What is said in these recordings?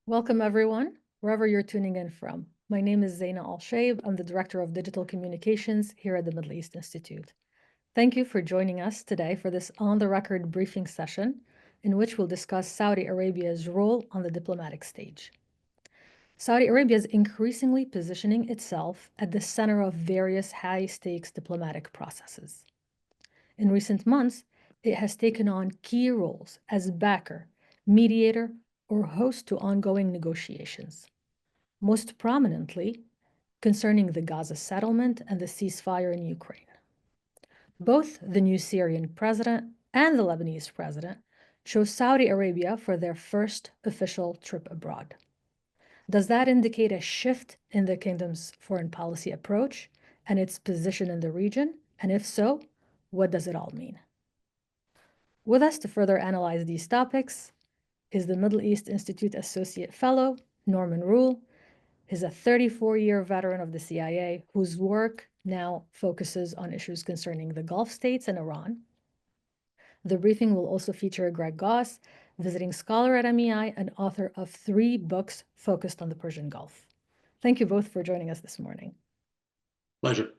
Welcome, everyone, wherever you're tuning in from. My name is Zaina Al-Shaib. I'm the Director of Digital Communications here at the Middle East Institute. Thank you for joining us today for this on-the-record briefing session in which we'll discuss Saudi Arabia's role on the diplomatic stage. Saudi Arabia is increasingly positioning itself at the center of various high-stakes diplomatic processes. In recent months, it has taken on key roles as backer, mediator, or host to ongoing negotiations, most prominently concerning the Gaza settlement and the ceasefire in Ukraine. Both the new Syrian president and the Lebanese president chose Saudi Arabia for their first official trip abroad. Does that indicate a shift in the kingdom's foreign policy approach and its position in the region? And if so, what does it all mean? With us to further analyze these topics is the Middle East Institute Associate Fellow, Norman Roule. He's a 34-year veteran of the CIA whose work now focuses on issues concerning the Gulf states and Iran. The briefing will also feature Greg Gause, visiting scholar at MEI and author of 3 books focused on the Persian Gulf. Thank you both for joining us this morning. Pleasure.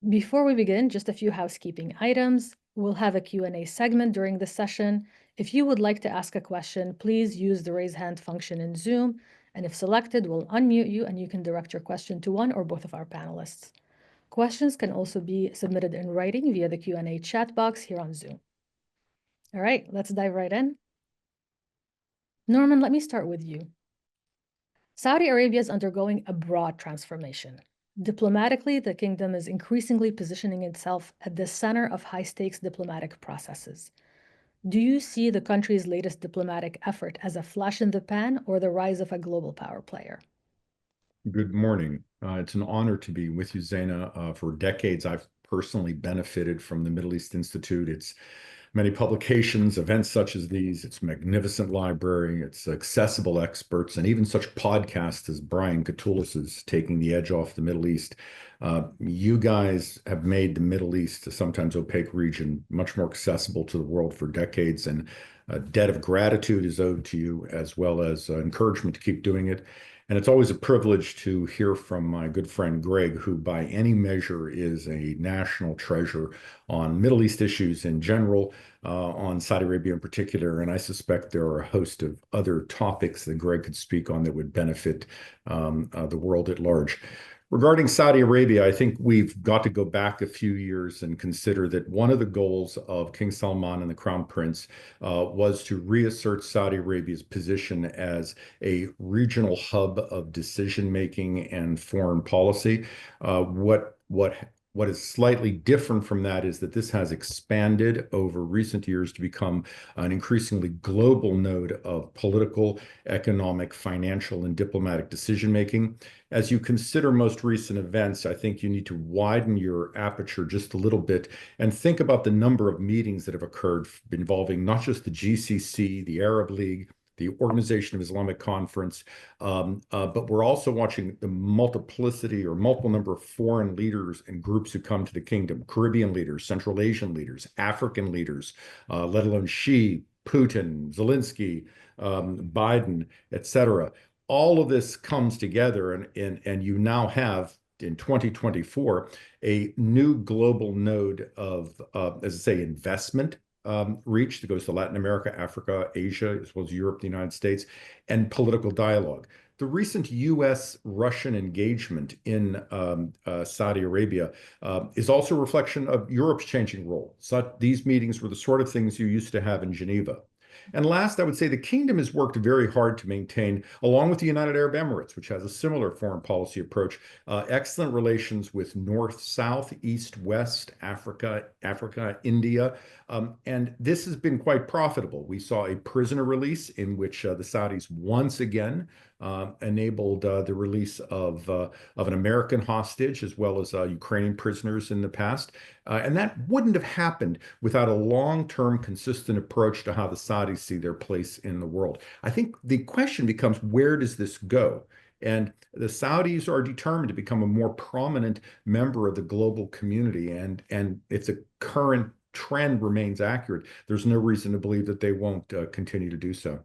Before we begin, just a few housekeeping items. We'll have a Q&A segment during the session. If you would like to ask a question, please use the raise hand function in Zoom, and if selected, we'll unmute you and you can direct your question to one or both of our panelists. Questions can also be submitted in writing via the Q&A chat box here on Zoom. All right, let's dive right in. Norman, let me start with you. Saudi Arabia is undergoing a broad transformation. Diplomatically, the kingdom is increasingly positioning itself at the center of high-stakes diplomatic processes. Do you see the country's latest diplomatic effort as a flash in the pan or the rise of a global power player? Good morning. It's an honor to be with you, Zaina. For decades, I've personally benefited from the Middle East Institute. Its many publications, events such as these, its magnificent library, its accessible experts, and even such podcasts as Brian Katulis's Taking the Edge Off the Middle East. You guys have made the Middle East, a sometimes opaque region, much more accessible to the world for decades, and a debt of gratitude is owed to you, as well as encouragement to keep doing it. And it's always a privilege to hear from my good friend Greg, who by any measure is a national treasure on Middle East issues in general, on Saudi Arabia in particular. And I suspect there are a host of other topics that Greg could speak on that would benefit the world at large. Regarding Saudi Arabia, I think we've got to go back a few years and consider that one of the goals of King Salman and the Crown Prince was to reassert Saudi Arabia's position as a regional hub of decision-making and foreign policy. What is slightly different from that is that this has expanded over recent years to become an increasingly global node of political, economic, financial, and diplomatic decision-making. As you consider most recent events, I think you need to widen your aperture just a little bit and think about the number of meetings that have occurred involving not just the GCC, the Arab League, the Organization of Islamic Conference, but we're also watching the multiplicity or multiple number of foreign leaders and groups who come to the kingdom, Caribbean leaders, Central Asian leaders, African leaders, let alone Xi, Putin, Zelensky, Biden, etc. All of this comes together, and you now have, in 2024, a new global node of, as I say, investment reach that goes to Latin America, Africa, Asia, as well as Europe, the United States, and political dialogue. The recent U.S.-Russian engagement in Saudi Arabia is also a reflection of Europe's changing role. So these meetings were the sort of things you used to have in Geneva. And last, I would say the kingdom has worked very hard to maintain, along with the United Arab Emirates, which has a similar foreign policy approach, excellent relations with North, South, East, West, Africa, India. And this has been quite profitable. We saw a prisoner release in which the Saudis once again enabled the release of an American hostage, as well as Ukrainian prisoners in the past. And that wouldn't have happened without a long-term consistent approach to how the Saudis see their place in the world. I think the question becomes, where does this go? And the Saudis are determined to become a more prominent member of the global community. And if the current trend remains accurate, there's no reason to believe that they won't continue to do so.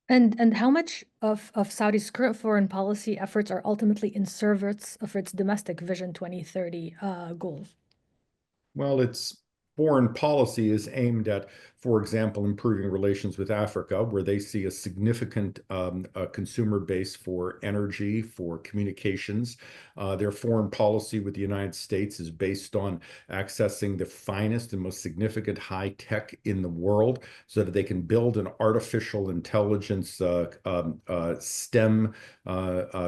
And how much of Saudi's current foreign policy efforts are ultimately in service of its domestic Vision 2030 goals? Well, its foreign policy is aimed at, for example, improving relations with Africa, where they see a significant consumer base for energy, for communications. Their foreign policy with the United States is based on accessing the finest and most significant high tech in the world so that they can build an artificial intelligence STEM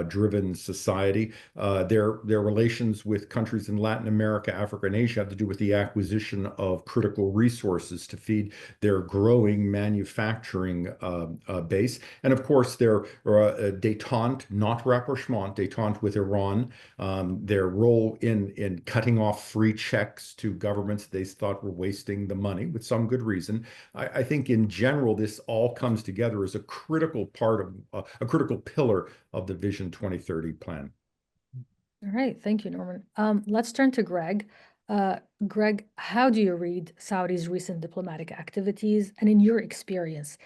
driven society. Their relations with countries in Latin America, Africa, and Asia have to do with the acquisition of critical resources to feed their growing manufacturing base. And of course, their détente, not rapprochement, détente with Iran, their role in cutting off free checks to governments they thought were wasting the money with some good reason. I think in general, this all comes together as a critical part of a critical pillar of the Vision 2030 plan. All right, thank you, Norman. Let's turn to Greg. Greg, how do you read Saudi's recent diplomatic activities? And in your experience,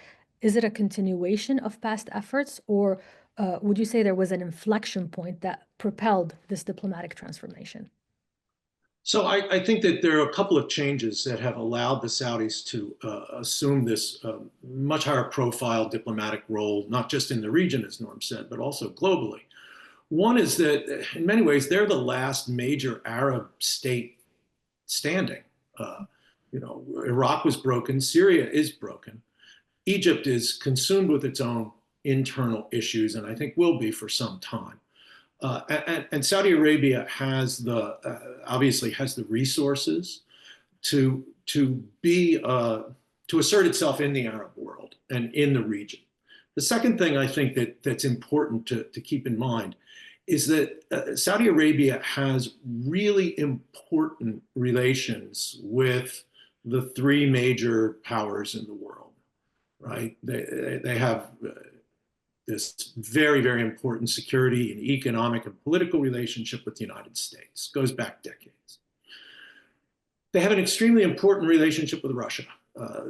is it a continuation of past efforts, or would you say there was an inflection point that propelled this diplomatic transformation? So I think that there are a couple of changes that have allowed the Saudis to assume this much higher profile diplomatic role, not just in the region, as Norm said, but also globally. One is that in many ways, they're the last major Arab state standing. Iraq was broken, Syria is broken. Egypt is consumed with its own internal issues, and I think will be for some time. And Saudi Arabia has obviously has the resources to be to assert itself in the Arab world and in the region. The second thing I think that's important to keep in mind is that Saudi Arabia has really important relations with the three major powers in the world, right? They have this very, very important security and economic and political relationship with the United States. Goes back decades. They have an extremely important relationship with Russia.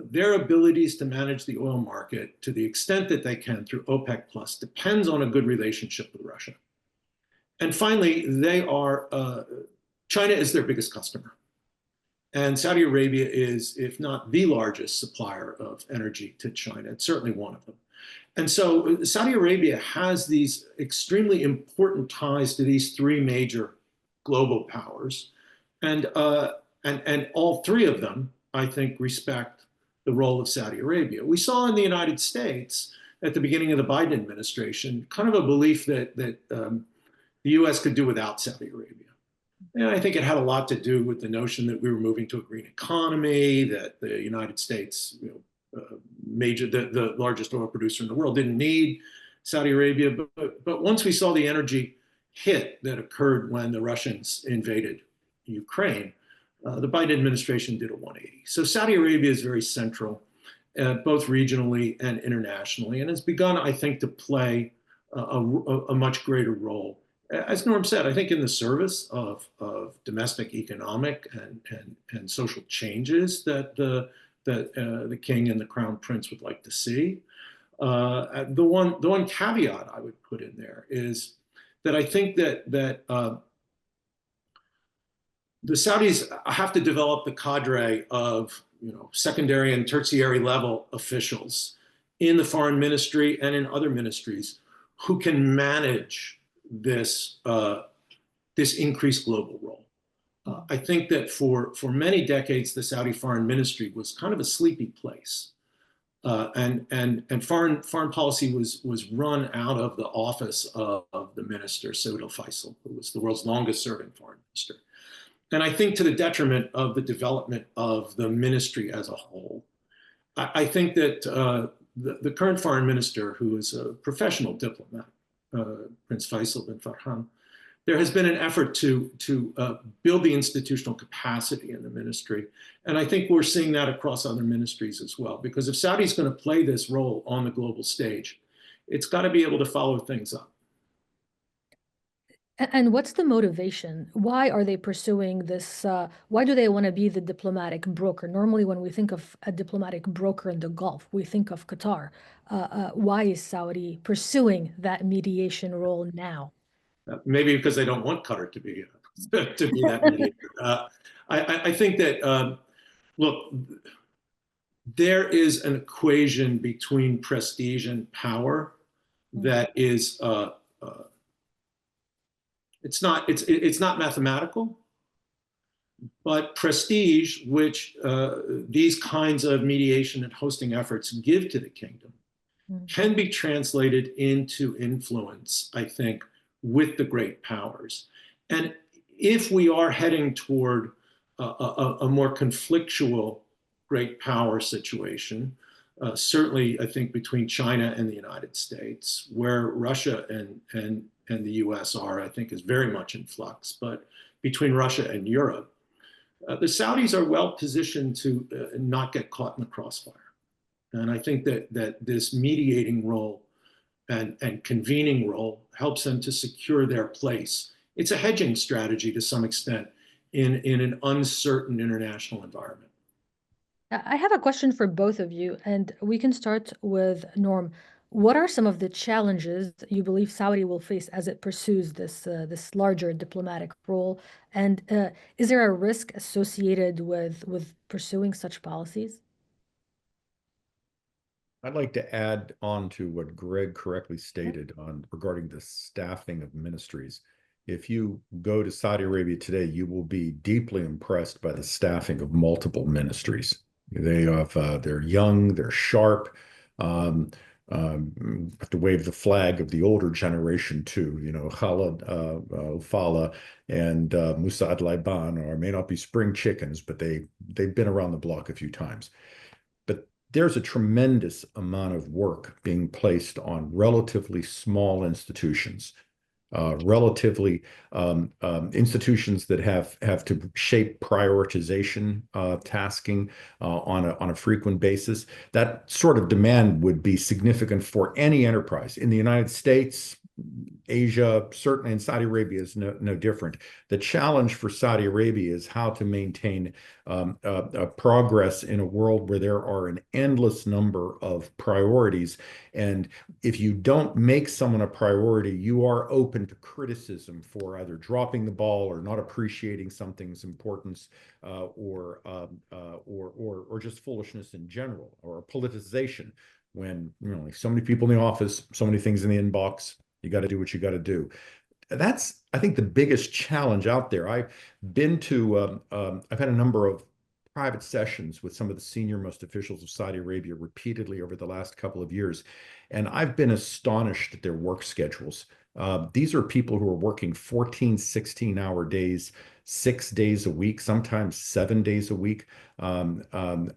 Their abilities to manage the oil market to the extent that they can through OPEC Plus depends on a good relationship with Russia. And finally, China is their biggest customer. And Saudi Arabia is, if not the largest supplier of energy to China, it's certainly one of them. And so Saudi Arabia has these extremely important ties to these three major global powers. And all three of them, I think, respect the role of Saudi Arabia. We saw in the United States at the beginning of the Biden administration kind of a belief that the US could do without Saudi Arabia. And I think it had a lot to do with the notion that we were moving to a green economy, that the United States, the largest oil producer in the world, didn't need Saudi Arabia. But once we saw the energy hit that occurred when the Russians invaded Ukraine, the Biden administration did a 180. So Saudi Arabia is very central, both regionally and internationally, and has begun, I think, to play a much greater role. As Norm said, I think in the service of domestic economic and social changes that the king and the crown prince would like to see. The one caveat I would put in there is that I think that the Saudis have to develop the cadre of secondary and tertiary level officials in the foreign ministry and in other ministries who can manage this increased global role. I think that for many decades, the Saudi foreign ministry was kind of a sleepy place. And foreign policy was run out of the office of the minister, Saud al-Faisal, who was the world's longest serving foreign minister. And I think to the detriment of the development of the ministry as a whole. I think that the current foreign minister, who is a professional diplomat, Prince Faisal bin Farhan, there has been an effort to build the institutional capacity in the ministry. And I think we're seeing that across other ministries as well, because if Saudi's going to play this role on the global stage, it's got to be able to follow things up. And what's the motivation? Why are they pursuing this? Why do they want to be the diplomatic broker? Normally, when we think of a diplomatic broker in the Gulf, we think of Qatar. Why is Saudi pursuing that mediation role now? Maybe because they don't want Qatar to be to be that mediator. I think that look, there is an equation between prestige and power that is it's not mathematical, but prestige, which these kinds of mediation and hosting efforts give to the kingdom, can be translated into influence, I think, with the great powers. And if we are heading toward a more conflictual great power situation, certainly I think between China and the United States, where Russia and the US are, I think is very much in flux, but between Russia and Europe, the Saudis are well positioned to not get caught in the crossfire. And I think that this mediating role and convening role helps them to secure their place. It's a hedging strategy to some extent in an uncertain international environment. I have a question for both of you, and we can start with Norm. What are some of the challenges you believe Saudi will face as it pursues this larger diplomatic role? And is there a risk associated with pursuing such policies? I'd like to add on to what Greg correctly stated on regarding the staffing of ministries. If you go to Saudi Arabia today, you will be deeply impressed by the staffing of multiple ministries. They're young, they're sharp. Have to wave the flag of the older generation too. You know, Khalid Fala and Musa Adlaiban may not be spring chickens, but they've been around the block a few times. But there's a tremendous amount of work being placed on relatively small institutions, institutions that have to shape prioritization tasking on a frequent basis. That sort of demand would be significant for any enterprise in the United States. Asia, certainly, and Saudi Arabia is no different. The challenge for Saudi Arabia is how to maintain progress in a world where there are an endless number of priorities. And if you don't make someone a priority, you are open to criticism for either dropping the ball or not appreciating something's importance, or just foolishness in general, or politicization. When like so many people in the office, so many things in the inbox, you got to do what you got to do. That's, I think, the biggest challenge out there. I've had a number of private sessions with some of the senior most officials of Saudi Arabia repeatedly over the last couple of years, and I've been astonished at their work schedules. These are people who are working 14, 16-hour days, 6 days a week, sometimes 7 days a week. I'm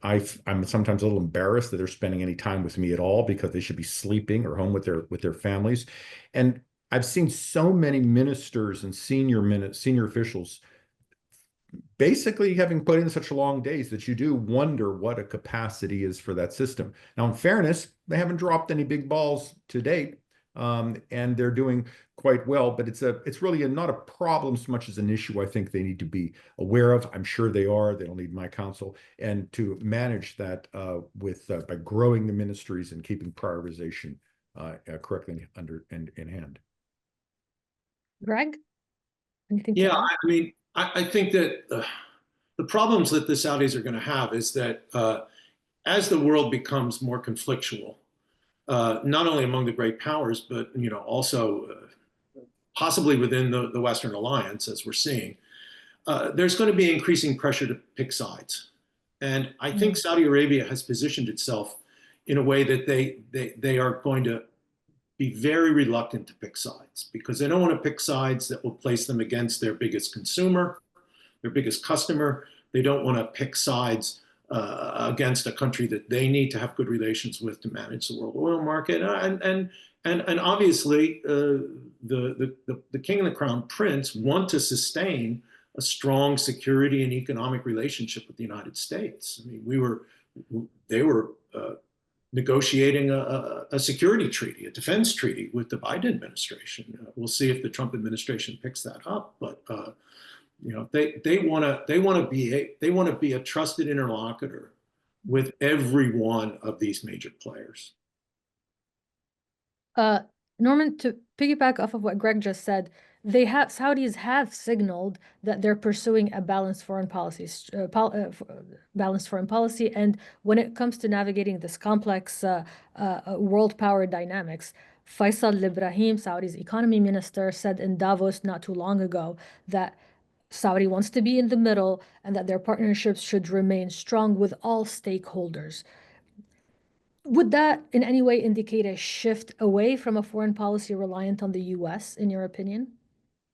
sometimes a little embarrassed that they're spending any time with me at all because they should be sleeping or home with their families. And I've seen so many ministers and senior officials basically having put in such long days that you do wonder what a capacity is for that system. Now, in fairness, they haven't dropped any big balls to date, and they're doing quite well, but it's really not a problem so much as an issue I think they need to be aware of. I'm sure they are. They don't need my counsel. And to manage that by growing the ministries and keeping prioritization correctly in hand. Greg, anything to Yeah, add? I mean, I think that the problems that the Saudis are going to have is that as the world becomes more conflictual, not only among the great powers, but also possibly within the Western alliance, as we're seeing, there's going to be increasing pressure to pick sides. And I think Saudi Arabia has positioned itself in a way that they are going to be very reluctant to pick sides because they don't want to pick sides that will place them against their biggest consumer, their biggest customer. They don't want to pick sides against a country that they need to have good relations with to manage the world oil market. And obviously, the king and the crown prince want to sustain a strong security and economic relationship with the United States. I mean, they were negotiating a security treaty, a defense treaty with the Biden administration. We'll see if the Trump administration picks that up, but they want to be a trusted interlocutor with every one of these major players. Norman, to piggyback off of what Greg just said, Saudis have signaled that they're pursuing a balanced foreign policy, and when it comes to navigating this complex world power dynamics, Faisal Ibrahim, Saudi's economy minister, said in Davos not too long ago that Saudi wants to be in the middle and that their partnerships should remain strong with all stakeholders. Would that in any way indicate a shift away from a foreign policy reliant on the US, in your opinion?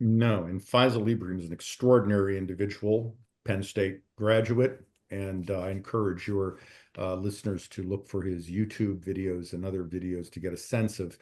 No, and Faisal Ibrahim is an extraordinary individual, Penn State graduate, and I encourage your listeners to look for his YouTube videos and other videos to get a sense of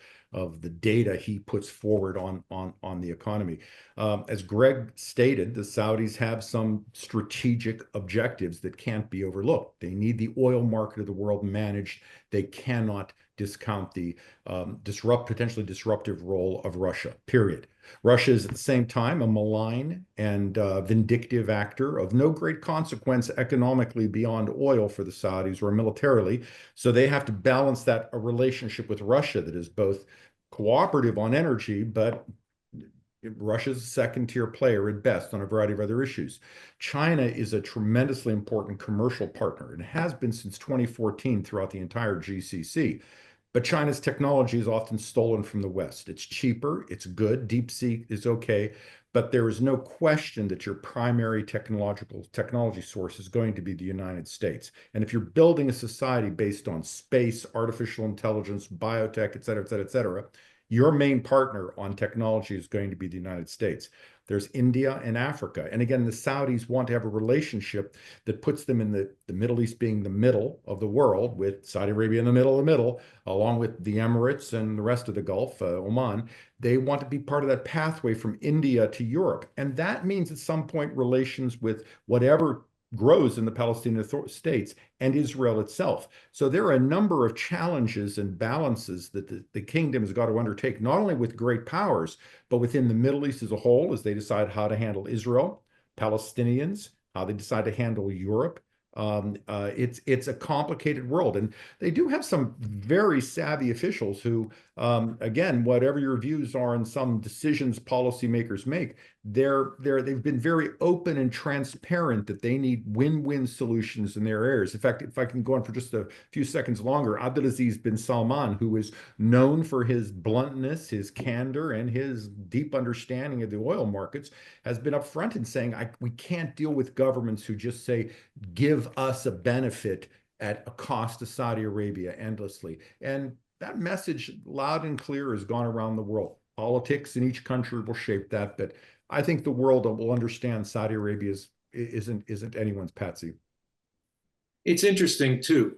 the data he puts forward on the economy. As Greg stated, the Saudis have some strategic objectives that can't be overlooked. They need the oil market of the world managed. They cannot discount the potentially disruptive role of Russia, period. Russia is at the same time a malign and vindictive actor of no great consequence economically beyond oil for the Saudis or militarily. So they have to balance that a relationship with Russia that is both cooperative on energy, but Russia's a second-tier player at best on a variety of other issues. China is a tremendously important commercial partner and has been since 2014 throughout the entire GCC. But China's technology is often stolen from the West. It's cheaper, it's good, deep sea is okay, but there is no question that your primary technology source is going to be the United States. And if you're building a society based on space, artificial intelligence, biotech, et cetera, et cetera, et cetera, your main partner on technology is going to be the United States. There's India and Africa. And again, the Saudis want to have a relationship that puts them in the Middle East being the middle of the world, with Saudi Arabia in the middle, along with the Emirates and the rest of the Gulf, Oman. They want to be part of that pathway from India to Europe. And that means at some point relations with whatever grows in the Palestinian states and Israel itself. So there are a number of challenges and balances that the kingdom has got to undertake, not only with great powers, but within the Middle East as a whole, as they decide how to handle Israel, Palestinians, how they decide to handle Europe. It's a complicated world, and they do have some very savvy officials who, again, whatever your views are on some decisions policymakers make, they've been very open and transparent that they need win-win solutions in their areas. In fact, if I can go on for just a few seconds longer, Abdulaziz bin Salman, who is known for his bluntness, his candor, and his deep understanding of the oil markets, has been upfront in saying, we can't deal with governments who just say, give us a benefit at a cost to Saudi Arabia endlessly. And that message, loud and clear, has gone around the world. Politics in each country will shape that, but I think the world will understand Saudi Arabia isn't anyone's patsy. It's interesting too,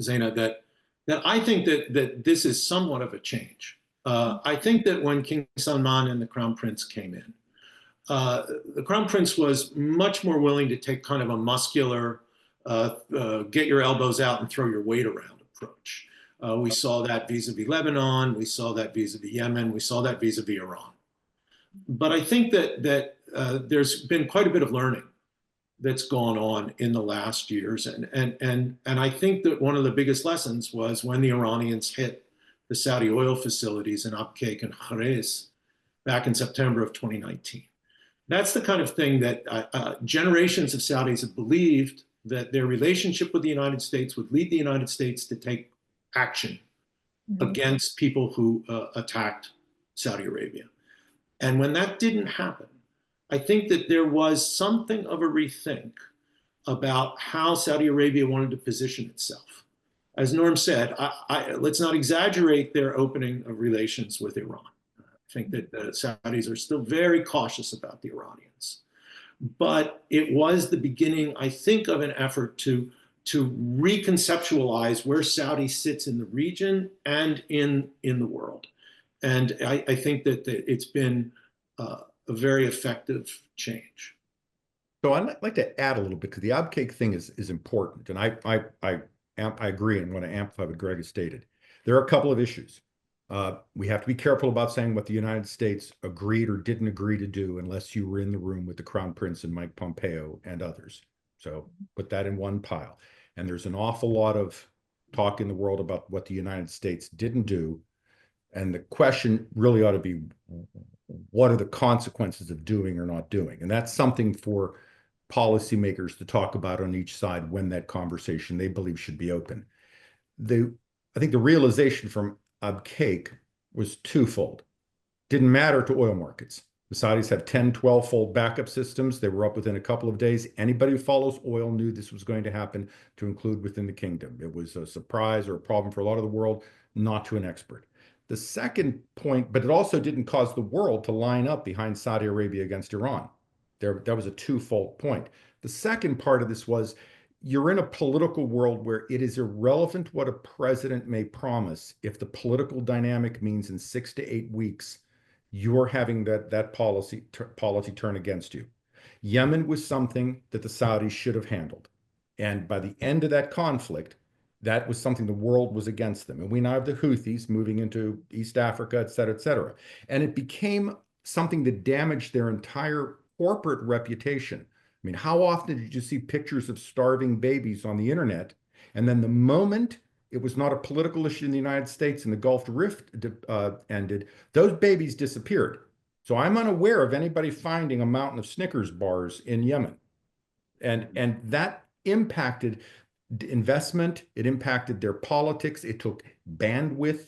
Zaina, that I think that this is somewhat of a change. I think that when King Salman and the Crown Prince came in, the Crown Prince was much more willing to take kind of a muscular, get your elbows out and throw your weight around approach. We saw that vis-a-vis Lebanon, we saw that vis-a-vis Yemen, we saw that vis-a-vis Iran. But I think that there's been quite a bit of learning that's gone on in the last years, and I think that one of the biggest lessons was when the Iranians hit the Saudi oil facilities in Abqaiq and Kharis back in September of 2019. That's the kind of thing that generations of Saudis have believed, that their relationship with the United States would lead the United States to take action against people who attacked Saudi Arabia. And when that didn't happen, I think that there was something of a rethink about how Saudi Arabia wanted to position itself. As Norm said, let's not exaggerate their opening of relations with Iran. I think that the Saudis are still very cautious about the Iranians. But it was the beginning, I think, of an effort to reconceptualize where Saudi sits in the region and in the world. And I think that it's been a very effective change. So I'd like to add a little bit, because the Abqaiq thing is important. And I I agree and want to amplify what Greg has stated. There are a couple of issues. We have to be careful about saying what the United States agreed or didn't agree to do unless you were in the room with the Crown Prince and Mike Pompeo and others. So put that in one pile. And there's an awful lot of talk in the world about what the United States didn't do. And the question really ought to be, what are the consequences of doing or not doing? And that's something for policymakers to talk about on each side when that conversation they believe should be open. I think the realization from Abqaiq was twofold. Didn't matter to oil markets. The Saudis have 10, 12-fold backup systems. They were up within a couple of days. Anybody who follows oil knew this was going to happen, to include within the kingdom. It was a surprise or a problem for a lot of the world, not to an expert. The second point, but it also didn't cause the world to line up behind Saudi Arabia against Iran. That was a twofold point. The second part of this was, you're in a political world where it is irrelevant what a president may promise if the political dynamic means in 6 to 8 weeks you're having that policy turn against you. Yemen was something that the Saudis should have handled. And by the end of that conflict, that was something the world was against them. And we now have the Houthis moving into East Africa, et cetera, et cetera. And it became something that damaged their entire corporate reputation. I mean, how often did you see pictures of starving babies on the internet? And then the moment it was not a political issue in the United States and the Gulf Rift ended, those babies disappeared. So I'm unaware of anybody finding a mountain of Snickers bars in Yemen. And that impacted investment. It impacted their politics. It took bandwidth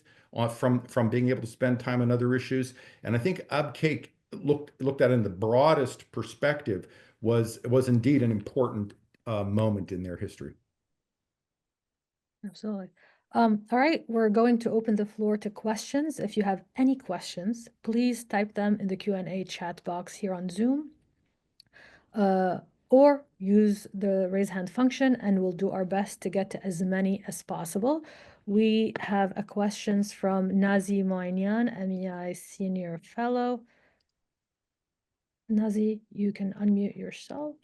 from being able to spend time on other issues. And I think Abqaiq, looked at in the broadest perspective, was indeed an important moment in their history. Absolutely. All right, we're going to open the floor to questions. If you have any questions, please type them in the Q&A chat box here on Zoom, or use the raise hand function, and we'll do our best to get to as many as possible. We have a questions from Nazi Moinian, MEI Senior Fellow. Nazi, you can unmute yourself.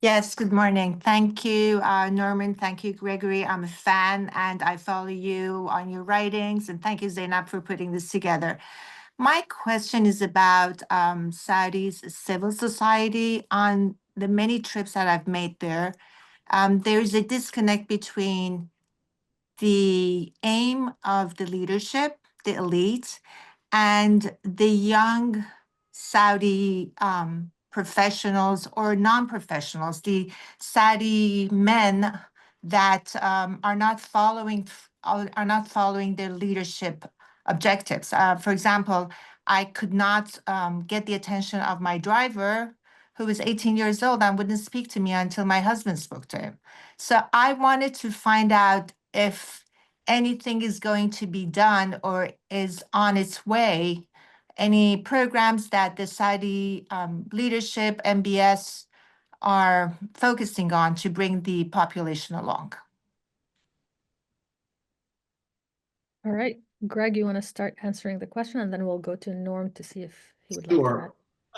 Yes, good morning. Thank you, Norman. Thank you, Gregory. I'm a fan and I follow you on your writings. And thank you, Zainab, for putting this together. My question is about Saudi's civil society. On the many trips that I've made there, there's a disconnect between the aim of the leadership, the elite, and the young Saudi professionals or non-professionals, the Saudi men that are not following their leadership objectives. For example, I could not get the attention of my driver, who was 18 years old and wouldn't speak to me until my husband spoke to him. So I wanted to find out if anything is going to be done or is on its way, any programs that the Saudi leadership, MBS, are focusing on to bring the population along. All right, Greg, you want to start answering the question, and then we'll go to Norm to see if he would like to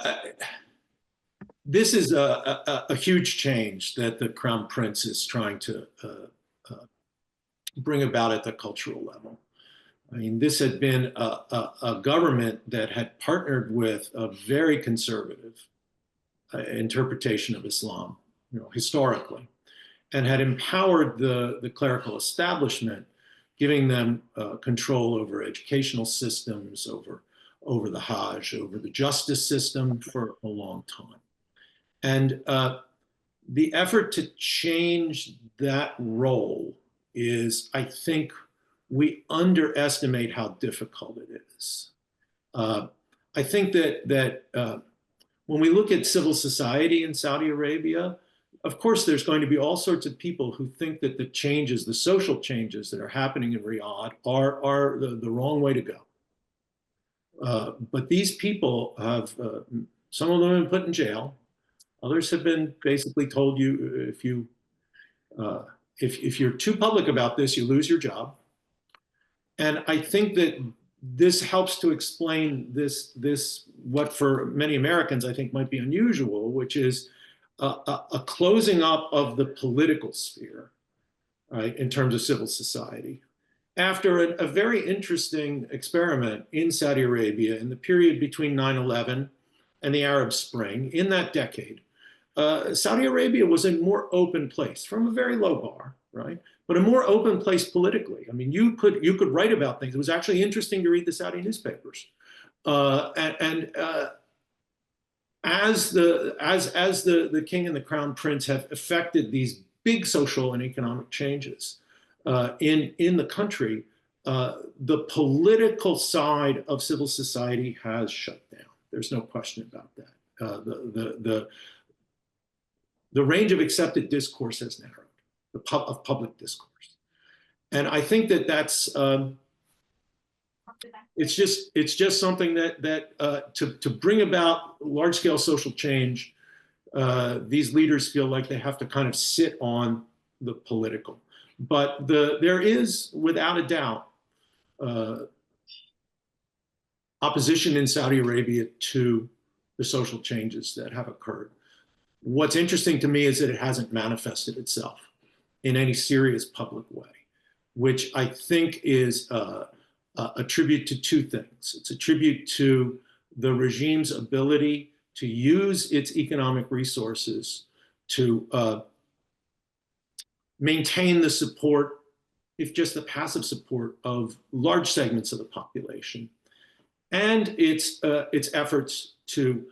add. This is a huge change that the Crown Prince is trying to bring about at the cultural level. I mean, this had been a government that had partnered with a very conservative interpretation of Islam, historically, and had empowered the clerical establishment, giving them control over educational systems, over the Hajj, over the justice system for a long time. And the effort to change that role is, I think, we underestimate how difficult it is. I think that when we look at civil society in Saudi Arabia, of course, there's going to be all sorts of people who think that the changes, the social changes that are happening in Riyadh are the wrong way to go. But these people have, some of them have been put in jail. Others have been basically told you, if you're too public about this, you lose your job. And I think that this helps to explain this what for many Americans I think might be unusual, which is a closing up of the political sphere right, in terms of civil society. After a very interesting experiment in Saudi Arabia in the period between 9/11 and the Arab Spring, in that decade, Saudi Arabia was a more open place from a very low bar, right? But a more open place politically. I mean, you could write about things. It was actually interesting to read the Saudi newspapers, as the king and the crown prince have effected these big social and economic changes in the country, the political side of civil society has shut down. There's no question about that. The range of accepted discourse has narrowed, of public discourse, and I think that that's it's just something that to bring about large scale social change, these leaders feel like they have to kind of sit on the political. But there is, without a doubt, opposition in Saudi Arabia to the social changes that have occurred. What's interesting to me is that it hasn't manifested itself in any serious public way, which I think is a tribute to two things. It's a tribute to the regime's ability to use its economic resources to maintain the support, if just the passive support, of large segments of the population, and its efforts to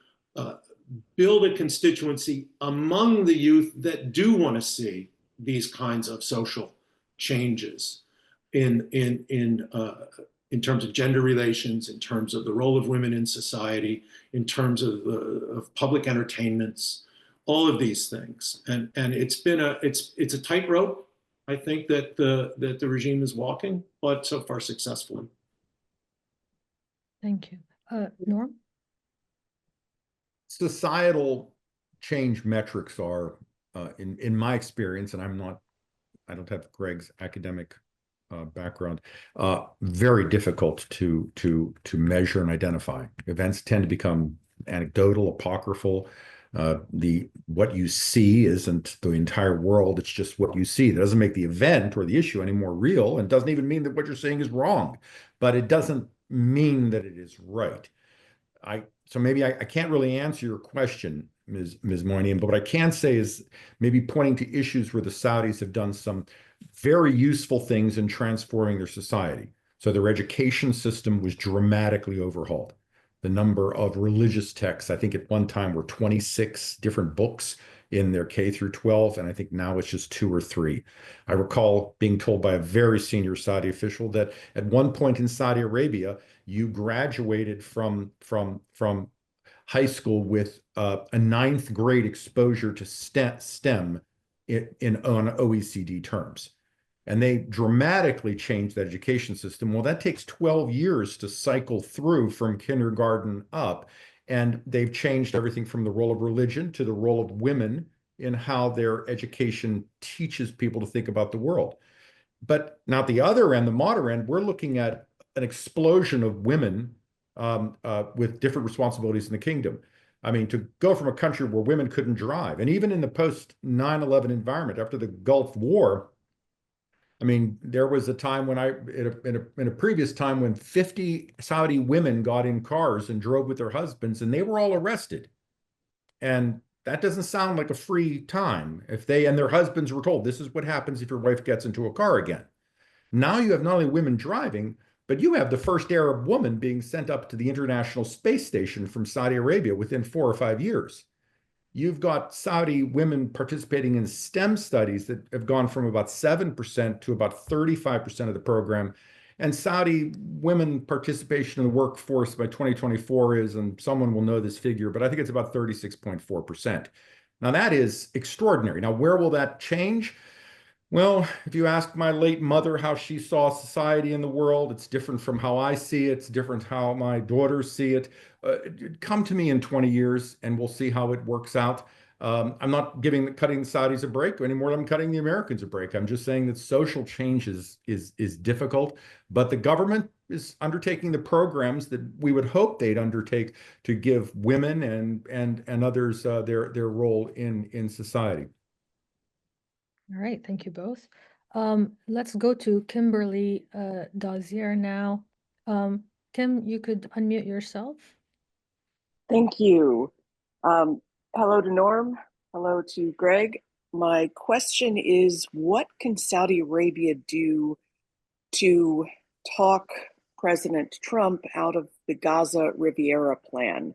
build a constituency among the youth that do want to see these kinds of social changes in terms of gender relations, in terms of the role of women in society, in terms of public entertainments, all of these things. And it's a tightrope, I think, that the regime is walking, but so far successfully. Thank you. Norm? Societal change metrics are, in my experience, and I don't have Greg's academic background, very difficult to measure and identify. Events tend to become anecdotal, apocryphal. What you see isn't the entire world, it's just what you see. That doesn't make the event or the issue any more real, and doesn't even mean that what you're saying is wrong, but it doesn't mean that it is right. So maybe I can't really answer your question, Ms. Moynihan, but what I can say is maybe pointing to issues where the Saudis have done some very useful things in transforming their society. So their education system was dramatically overhauled. The number of religious texts, I think at one time were 26 different books in their K through 12, and I think now it's just 2 or 3. I recall being told by a very senior Saudi official that at one point in Saudi Arabia, you graduated from high school with a 9th grade exposure to STEM on OECD terms. And they dramatically changed the education system. Well, that takes 12 years to cycle through from kindergarten up. And they've changed everything from the role of religion to the role of women in how their education teaches people to think about the world. But now at the other end, the modern end, we're looking at an explosion of women with different responsibilities in the kingdom. I mean, to go from a country where women couldn't drive, and even in the post-9/11 environment after the Gulf War, I mean, there was a time when in a previous time when 50 Saudi women got in cars and drove with their husbands, and they were all arrested. And that doesn't sound like a free time. If they and their husbands were told, this is what happens if your wife gets into a car again. Now you have not only women driving, but you have the first Arab woman being sent up to the International Space Station from Saudi Arabia within 4 or 5 years. You've got Saudi women participating in STEM studies that have gone from about 7% to about 35% of the program. And Saudi women participation in the workforce by 2024 is, and someone will know this figure, but I think it's about 36.4%. Now that is extraordinary. Now, where will that change? Well, if you ask my late mother how she saw society in the world, it's different from how I see it. It's different how my daughters see it. Come to me in 20 years and we'll see how it works out. I'm not cutting the Saudis a break any more than I'm cutting the Americans a break. I'm just saying that social change is difficult, but the government is undertaking the programs that we would hope they'd undertake to give women and others their role in society. All right, thank you both. Let's go to Kimberly Dozier now. Kim, you could unmute yourself. Thank you. Hello to Norm. Hello to Greg. My question is, what can Saudi Arabia do to talk President Trump out of the Gaza Riviera plan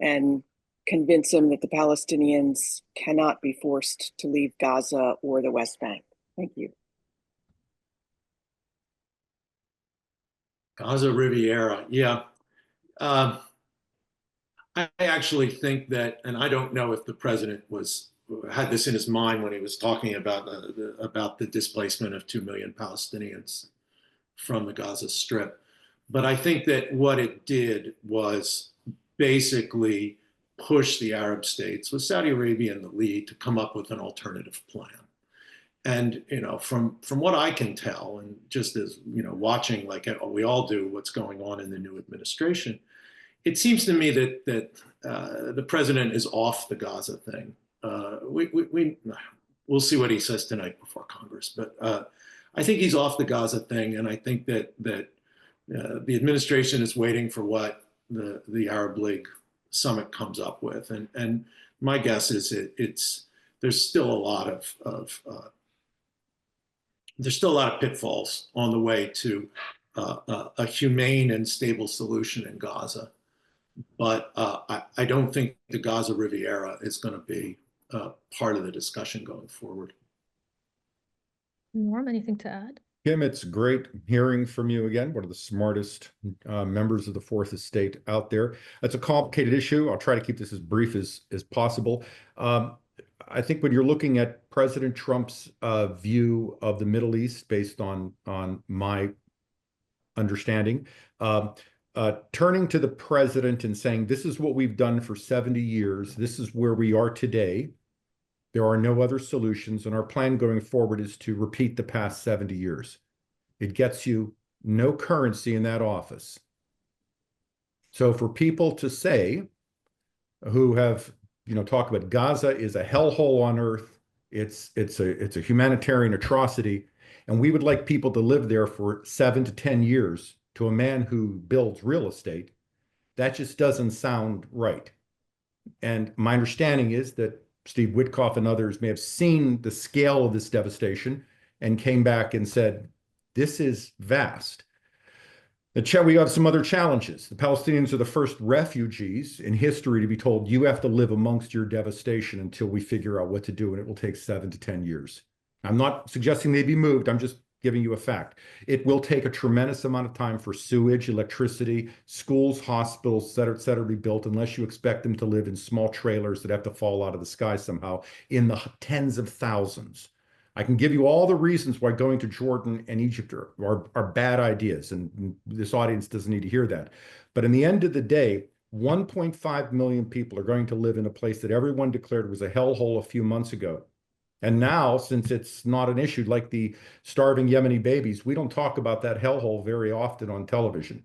and convince him that the Palestinians cannot be forced to leave Gaza or the West Bank? Thank you. Gaza Riviera, yeah. I actually think that, and I don't know if the president had this in his mind when he was talking about the displacement of 2 million Palestinians from the Gaza Strip, but I think that what it did was basically push the Arab states, with Saudi Arabia in the lead, to come up with an alternative plan. And from what I can tell, and just as watching, like we all do, what's going on in the new administration, it seems to me that the president is off the Gaza thing. We'll see what he says tonight before Congress, but I think he's off the Gaza thing, and I think that the administration is waiting for what the Arab League summit comes up with, and my guess is there's still a lot of pitfalls on the way to a humane and stable solution in Gaza. But I don't think the Gaza Riviera is going to be part of the discussion going forward. Norm, anything to add? Kim, it's great hearing from you again, one of the smartest members of the Fourth Estate out there. It's a complicated issue. I'll try to keep this as brief as possible. I think when you're looking at President Trump's view of the Middle East, based on my understanding, turning to the president and saying, this is what we've done for 70 years, this is where we are today, there are no other solutions, and our plan going forward is to repeat the past 70 years. It gets you no currency in that office. So for people to say, who have talk about Gaza is a hellhole on earth, it's a humanitarian atrocity, and we would like people to live there for 7 to 10 years to a man who builds real estate, that just doesn't sound right. And my understanding is that Steve Witkoff and others may have seen the scale of this devastation and came back and said, this is vast. We have some other challenges. The Palestinians are the first refugees in history to be told, you have to live amongst your devastation until we figure out what to do, and it will take 7 to 10 years. I'm not suggesting they be moved. I'm just giving you a fact. It will take a tremendous amount of time for sewage, electricity, schools, hospitals, et cetera, to be built, unless you expect them to live in small trailers that have to fall out of the sky somehow in the tens of thousands. I can give you all the reasons why going to Jordan and Egypt are bad ideas, and this audience doesn't need to hear that. But in the end of the day, 1.5 million people are going to live in a place that everyone declared was a hellhole a few months ago. And now, since it's not an issue like the starving Yemeni babies, we don't talk about that hellhole very often on television.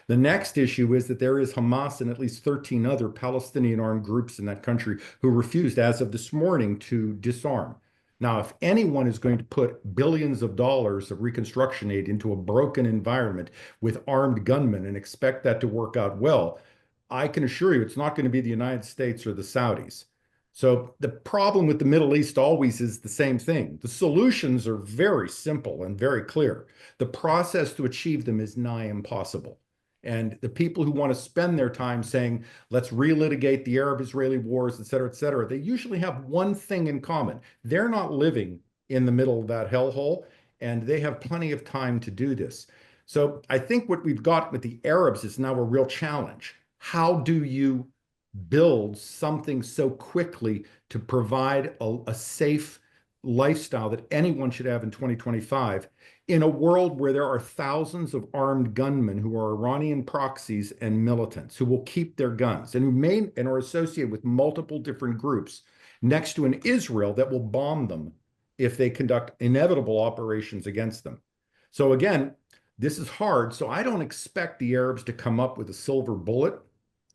The next issue is that there is Hamas and at least 13 other Palestinian armed groups in that country who refused, as of this morning, to disarm. Now, if anyone is going to put billions of dollars of reconstruction aid into a broken environment with armed gunmen and expect that to work out well, I can assure you it's not going to be the United States or the Saudis. So the problem with the Middle East always is the same thing. The solutions are very simple and very clear. The process to achieve them is nigh impossible. And the people who want to spend their time saying, let's relitigate the Arab-Israeli wars, et cetera, they usually have one thing in common. They're not living in the middle of that hellhole, and they have plenty of time to do this. So I think what we've got with the Arabs is now a real challenge. How do you build something so quickly to provide a safe lifestyle that anyone should have in 2025 in a world where there are thousands of armed gunmen who are Iranian proxies and militants who will keep their guns and who are associated with multiple different groups next to an Israel that will bomb them if they conduct inevitable operations against them. So again, this is hard. So I don't expect the Arabs to come up with a silver bullet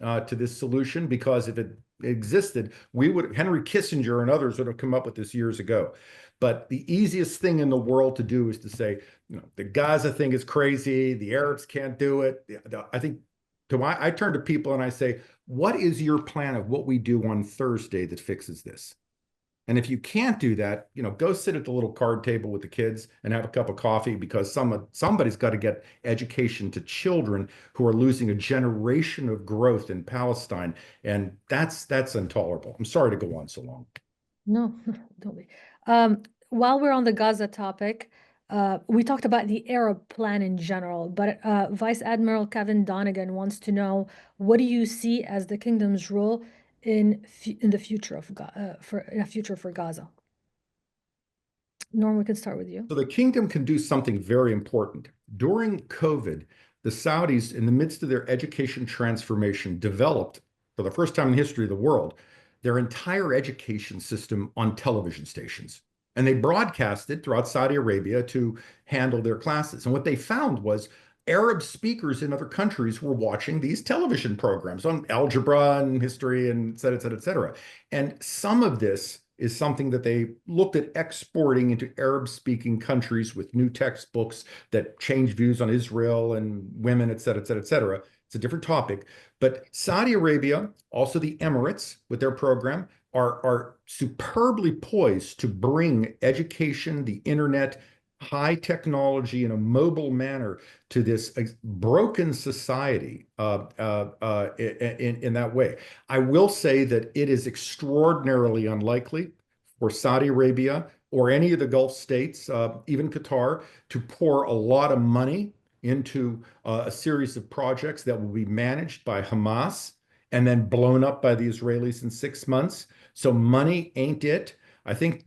to this solution, because if it existed, Henry Kissinger and others would have come up with this years ago. But the easiest thing in the world to do is to say, the Gaza thing is crazy. The Arabs can't do it. I think I turn to people and I say, what is your plan of what we do on Thursday that fixes this? And if you can't do that, go sit at the little card table with the kids and have a cup of coffee, because somebody's got to get education to children who are losing a generation of growth in Palestine. And that's intolerable. I'm sorry to go on so long. No, don't be. While we're on the Gaza topic, we talked about the Arab plan in general, but Vice Admiral Kevin Donegan wants to know, what do you see as the kingdom's role in the future of for Gaza? Norm, we can start with you. So the kingdom can do something very important. During COVID, the Saudis, in the midst of their education transformation, developed, for the first time in the history of the world, their entire education system on television stations. And they broadcasted throughout Saudi Arabia to handle their classes. And what they found was Arab speakers in other countries were watching these television programs on algebra and history and et cetera, et cetera, et cetera. And some of this is something that they looked at exporting into Arab-speaking countries with new textbooks that change views on Israel and women, et cetera, et cetera, et cetera. It's a different topic. But Saudi Arabia, also the Emirates with their program, are superbly poised to bring education, the internet, high technology in a mobile manner to this broken society in that way. I will say that it is extraordinarily unlikely for Saudi Arabia or any of the Gulf states, even Qatar, to pour a lot of money into a series of projects that will be managed by Hamas and then blown up by the Israelis in 6 months. So money ain't it. I think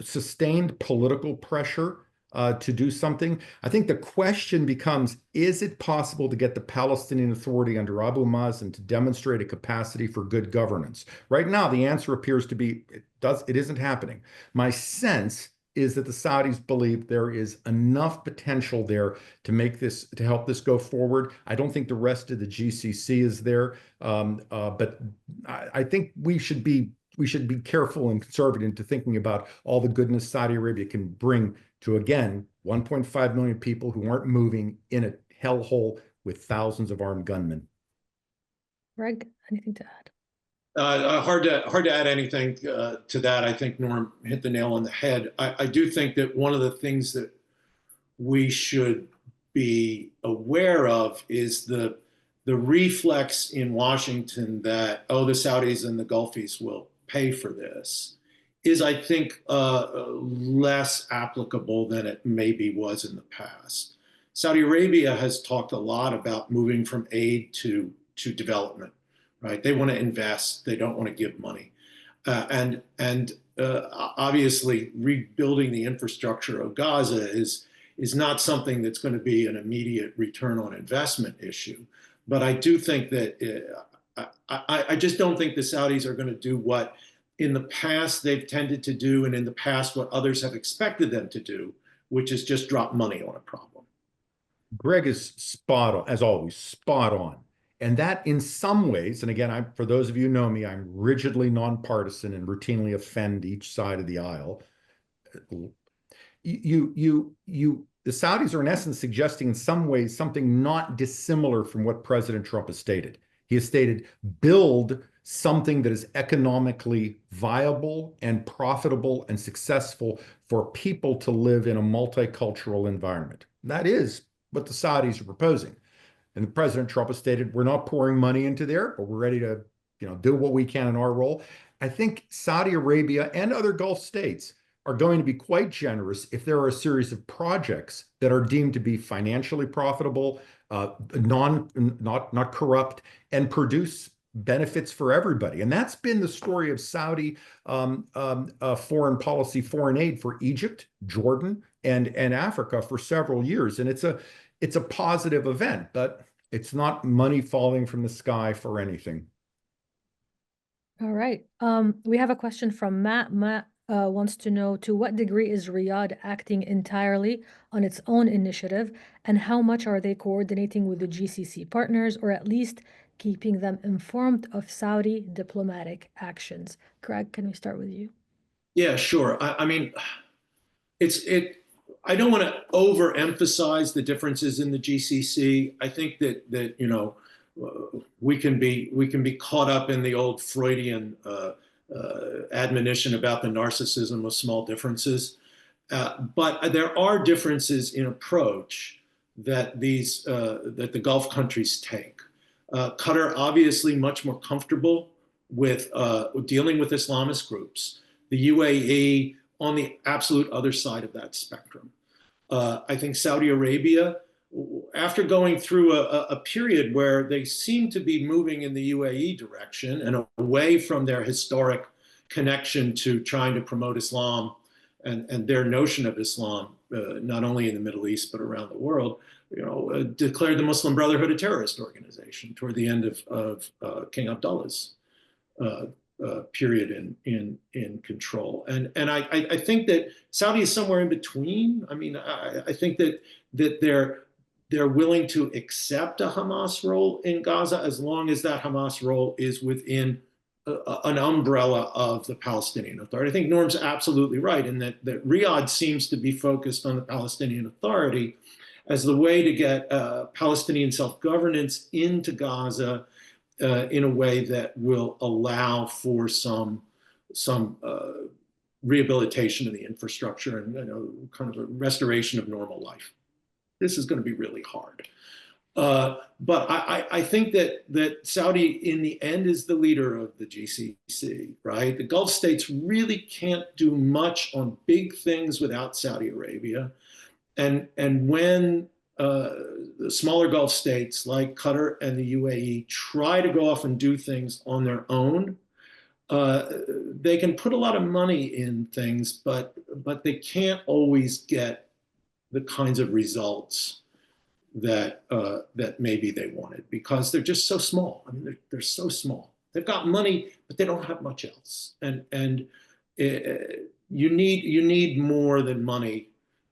sustained political pressure to do something. I think the question becomes, is it possible to get the Palestinian Authority under Abu Mazen to demonstrate a capacity for good governance? Right now, the answer appears to be it isn't happening. My sense is that the Saudis believe there is enough potential there to help this go forward. I don't think the rest of the GCC is there, but I think we should be careful and conservative into thinking about all the goodness Saudi Arabia can bring to, again, 1.5 million people who aren't moving in a hellhole with thousands of armed gunmen. Greg, anything to add? Hard to add anything to that. I think Norm hit the nail on the head. I do think that one of the things that we should be aware of is the reflex in Washington that, oh, the Saudis and the Gulfies will pay for this, is, I think, less applicable than it maybe was in the past. Saudi Arabia has talked a lot about moving from aid to development. Right? They want to invest. They don't want to give money. And obviously, rebuilding the infrastructure of Gaza is not something that's going to be an immediate return on investment issue. But I do think that I just don't think the Saudis are going to do what in the past they've tended to do, and in the past what others have expected them to do, which is just drop money on a problem. Greg is spot on, as always, spot on. And that, in some ways, and again, for those of you who know me, I'm rigidly nonpartisan and routinely offend each side of the aisle. The Saudis are in essence suggesting in some ways something not dissimilar from what President Trump has stated. He has stated, build something that is economically viable and profitable and successful for people to live in a multicultural environment. That is what the Saudis are proposing. And President Trump has stated, we're not pouring money into there, but we're ready to, do what we can in our role. I think Saudi Arabia and other Gulf states are going to be quite generous if there are a series of projects that are deemed to be financially profitable, not corrupt, and produce benefits for everybody. And that's been the story of Saudi foreign policy, foreign aid for Egypt, Jordan, and Africa for several years. And it's a positive event, but it's not money falling from the sky for anything. All right. We have a question from Matt. Matt wants to know, to what degree is Riyadh acting entirely on its own initiative, and how much are they coordinating with the GCC partners, or at least keeping them informed of Saudi diplomatic actions? Greg, can we start with you? Yeah, sure. I mean, I don't want to overemphasize the differences in the GCC. I think that we can be caught up in the old Freudian admonition about the narcissism of small differences. But there are differences in approach that that the Gulf countries take. Qatar obviously much more comfortable with dealing with Islamist groups. The UAE on the absolute other side of that spectrum. I think Saudi Arabia, after going through a period where they seem to be moving in the UAE direction and away from their historic connection to trying to promote Islam and their notion of Islam, not only in the Middle East, but around the world, declared the Muslim Brotherhood a terrorist organization toward the end of King Abdullah's period in control. And I think that Saudi is somewhere in between. I mean, I think that they're willing to accept a Hamas role in Gaza as long as that Hamas role is within an umbrella of the Palestinian Authority. I think Norm's absolutely right in that Riyadh seems to be focused on the Palestinian Authority as the way to get Palestinian self-governance into Gaza in a way that will allow for some rehabilitation of the infrastructure and kind of a restoration of normal life. This is going to be really hard. But I think that Saudi, in the end, is the leader of the GCC, right? The Gulf states really can't do much on big things without Saudi Arabia. And when the smaller Gulf states like Qatar and the UAE try to go off and do things on their own, they can put a lot of money in things, but they can't always get the kinds of results that maybe they wanted because they're just so small. I mean, they're so small. They've got money, but they don't have much else. And you need more than money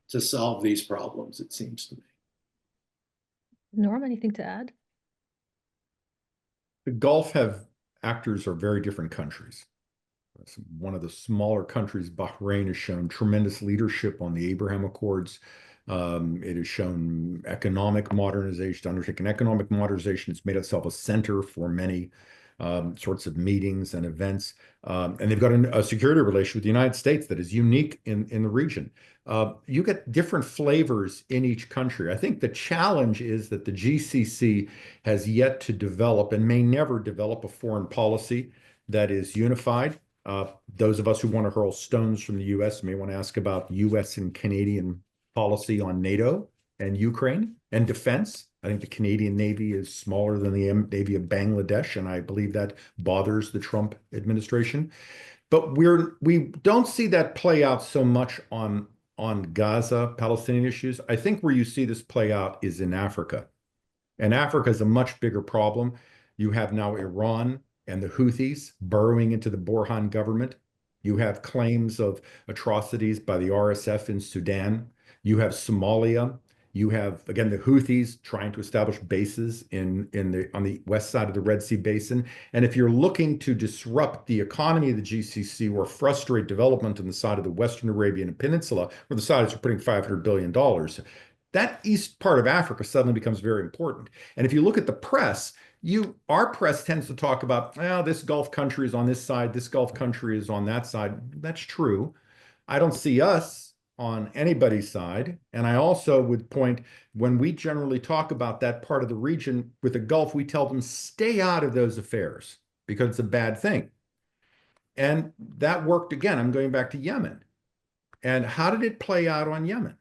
to solve these problems, it seems to me. Norm, anything to add? The Gulf actors are very different countries. One of the smaller countries, Bahrain, has shown tremendous leadership on the Abraham Accords. It has shown economic modernization, undertaken economic modernization. It's made itself a center for many sorts of meetings and events. And they've got a security relation with the United States that is unique in the region. You get different flavors in each country. I think the challenge is that the GCC has yet to develop and may never develop a foreign policy that is unified. Those of us who want to hurl stones from the U.S. may want to ask about U.S. and Canadian policy on NATO and Ukraine and defense. I think the Canadian Navy is smaller than the Navy of Bangladesh, and I believe that bothers the Trump administration. But we don't see that play out so much on Gaza, Palestinian issues. I think where you see this play out is in Africa. And Africa is a much bigger problem. You have now Iran and the Houthis burrowing into the Burhan government. You have claims of atrocities by the RSF in Sudan. You have Somalia. You have, again, the Houthis trying to establish bases on the west side of the Red Sea Basin. And if you're looking to disrupt the economy of the GCC or frustrate development on the side of the Western Arabian Peninsula, where the Saudis are putting $500 billion, that east part of Africa suddenly becomes very important. And if you look at the press, our press tends to talk about, well, this Gulf country is on this side, this Gulf country is on that side. That's true. I don't see us on anybody's side. And I also would point, when we generally talk about that part of the region with the Gulf, we tell them stay out of those affairs because it's a bad thing. And that worked again. I'm going back to Yemen. And how did it play out on Yemen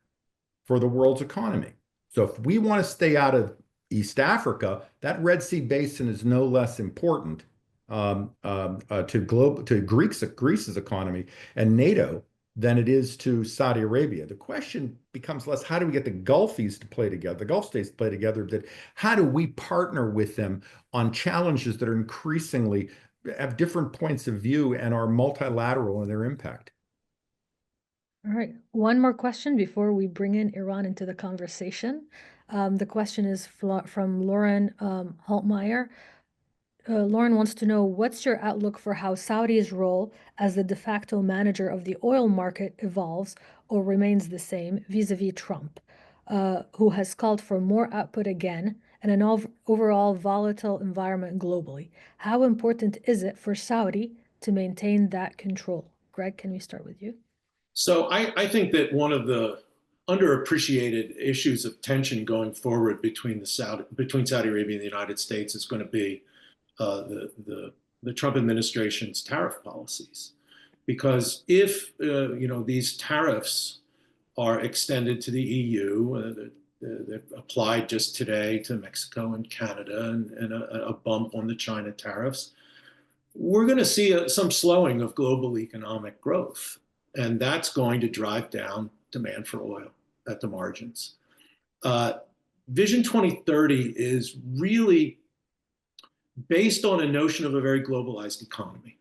for the world's economy? So if we want to stay out of East Africa, that Red Sea Basin is no less important to Greece's economy and NATO than it is to Saudi Arabia. The question becomes less, how do we get the Gulfies to play together, the Gulf states to play together, but how do we partner with them on challenges that are increasingly have different points of view and are multilateral in their impact? All right, one more question before we bring in Iran into the conversation. The question is from Lauren Haltmeyer. Lauren wants to know, what's your outlook for how Saudi's role as the de facto manager of the oil market evolves or remains the same vis-a-vis Trump, who has called for more output again and an overall volatile environment globally? How important is it for Saudi to maintain that control? Greg, can we start with you? So I think that one of the underappreciated issues of tension going forward between Saudi Arabia and the United States is going to be the Trump administration's tariff policies. Because if these tariffs are extended to the EU, they've applied just today to Mexico and Canada, and a bump on the China tariffs, we're going to see some slowing of global economic growth. And that's going to drive down demand for oil at the margins. Vision 2030 is really based on a notion of a very globalized economy.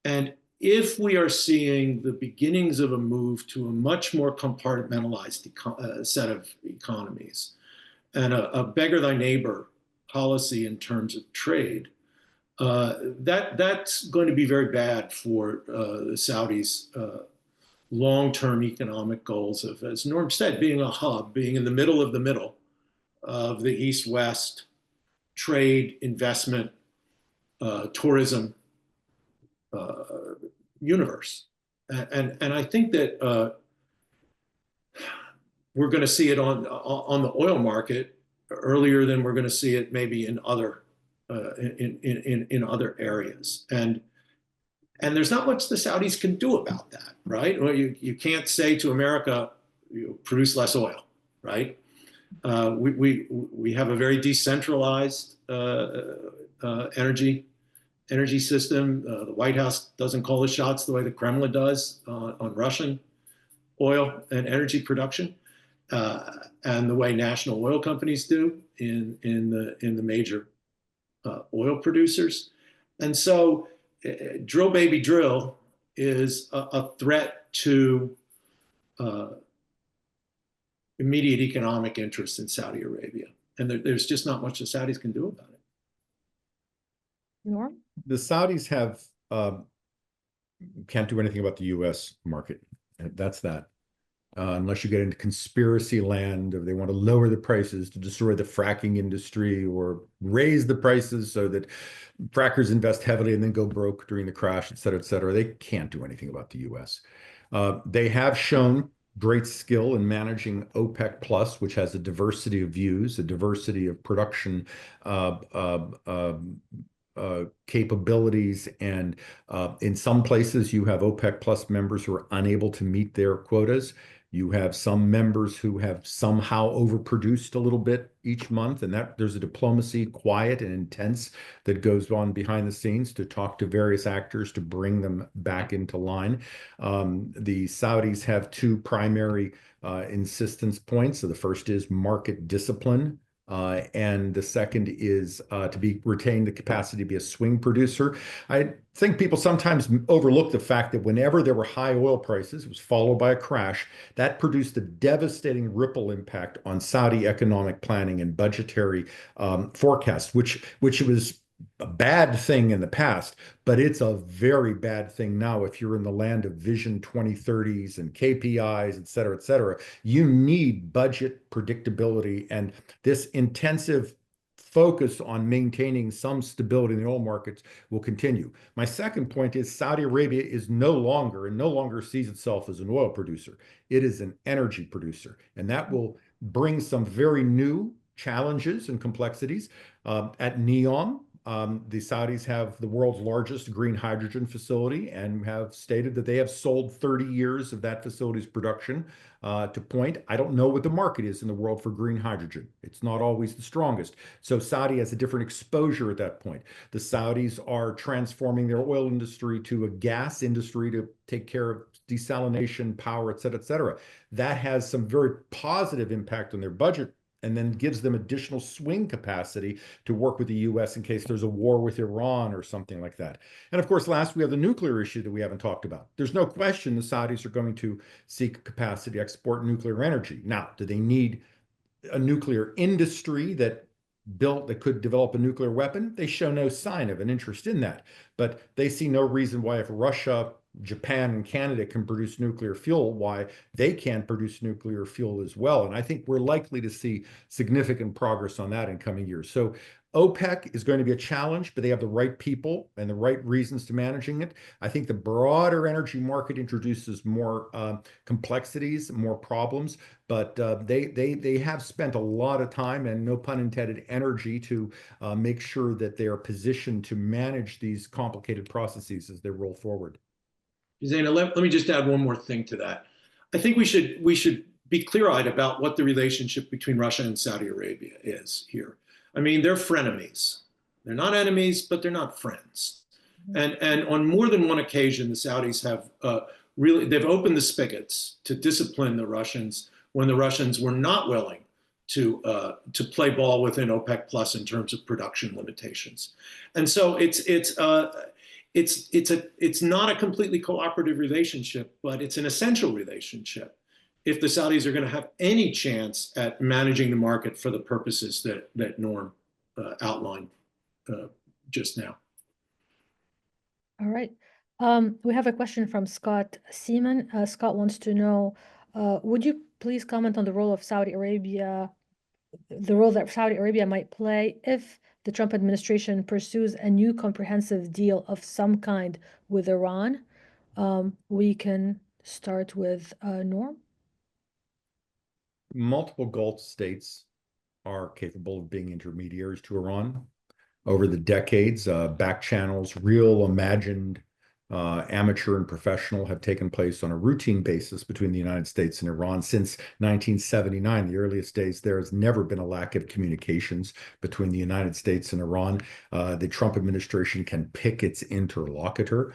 And if we are seeing the beginnings of a move to a much more compartmentalized set of economies and a beggar thy neighbor policy in terms of trade, that's going to be very bad for the Saudis' long-term economic goals of, as Norm said, being a hub, being in the middle of the East-West trade, investment, tourism universe. And I think that we're going to see it on the oil market earlier than we're going to see it maybe in other other areas. And there's not much the Saudis can do about that, right? Well, you can't say to America, produce less oil, right? We have a very decentralized energy system. The White House doesn't call the shots the way the Kremlin does on Russian oil and energy production, and the way national oil companies do in the major oil producers. And so drill baby drill is a threat to immediate economic interest in Saudi Arabia. And there's just not much the Saudis can do about it. Norm? The Saudis can't do anything about the U.S. market. That's that. Unless you get into conspiracy land, or they want to lower the prices to destroy the fracking industry, or raise the prices so that frackers invest heavily and then go broke during the crash, et cetera, et cetera. They can't do anything about the U.S. They have shown great skill in managing OPEC Plus, which has a diversity of views, a diversity of production capabilities, and in some places you have OPEC Plus members who are unable to meet their quotas. You have some members who have somehow overproduced a little bit each month, and that there's a diplomacy, quiet and intense, that goes on behind the scenes to talk to various actors to bring them back into line. The Saudis have two primary insistence points. So the first is market discipline. And the second is to retain the capacity to be a swing producer. I think people sometimes overlook the fact that whenever there were high oil prices, it was followed by a crash. That produced a devastating ripple impact on Saudi economic planning and budgetary forecasts, which was a bad thing in the past, but it's a very bad thing now. If you're in the land of Vision 2030s and KPIs, et cetera, et cetera, you need budget predictability, and this intensive focus on maintaining some stability in the oil markets will continue. My second point is Saudi Arabia is no longer sees itself as an oil producer. It is an energy producer, and that will bring some very new challenges and complexities. At NEOM, the Saudis have the world's largest green hydrogen facility and have stated that they have sold 30 years of that facility's production to point. I don't know what the market is in the world for green hydrogen. It's not always the strongest. So Saudi has a different exposure at that point. The Saudis are transforming their oil industry to a gas industry to take care of desalination, power, et cetera, et cetera. That has some very positive impact on their budget, and then gives them additional swing capacity to work with the U.S. in case there's a war with Iran or something like that. And of course, last, we have the nuclear issue that we haven't talked about. There's no question the Saudis are going to seek capacity to export nuclear energy. Now, do they need a nuclear industry that could develop a nuclear weapon. They show no sign of an interest in that. But they see no reason why, if Russia, Japan, and Canada can produce nuclear fuel, why they can't produce nuclear fuel as well. And I think we're likely to see significant progress on that in coming years. So OPEC is going to be a challenge, but they have the right people and the right reasons to managing it. I think the broader energy market introduces more complexities, more problems, but they have spent a lot of time, and no pun intended, energy to make sure that they are positioned to manage these complicated processes as they roll forward. Zaina, let me just add one more thing to that. I think we should be clear-eyed about what the relationship between Russia and Saudi Arabia is here. I mean, they're frenemies. They're not enemies, but they're not friends. And on more than one occasion, the Saudis have they've opened the spigots to discipline the Russians when the Russians were not willing to play ball within OPEC Plus in terms of production limitations. And so it's not a completely cooperative relationship, but it's an essential relationship if the Saudis are going to have any chance at managing the market for the purposes that Norm outlined just now. All right. We have a question from Scott Seaman. Scott wants to know, would you please comment on the role of Saudi Arabia, the role that Saudi Arabia might play if the Trump administration pursues a new comprehensive deal of some kind with Iran? We can start with Norm. Multiple Gulf states are capable of being intermediaries to Iran. Over the decades, back channels, real, imagined, amateur and professional, have taken place on a routine basis between the United States and Iran since 1979, the earliest days. There has never been a lack of communications between the United States and Iran. The Trump administration can pick its interlocutor.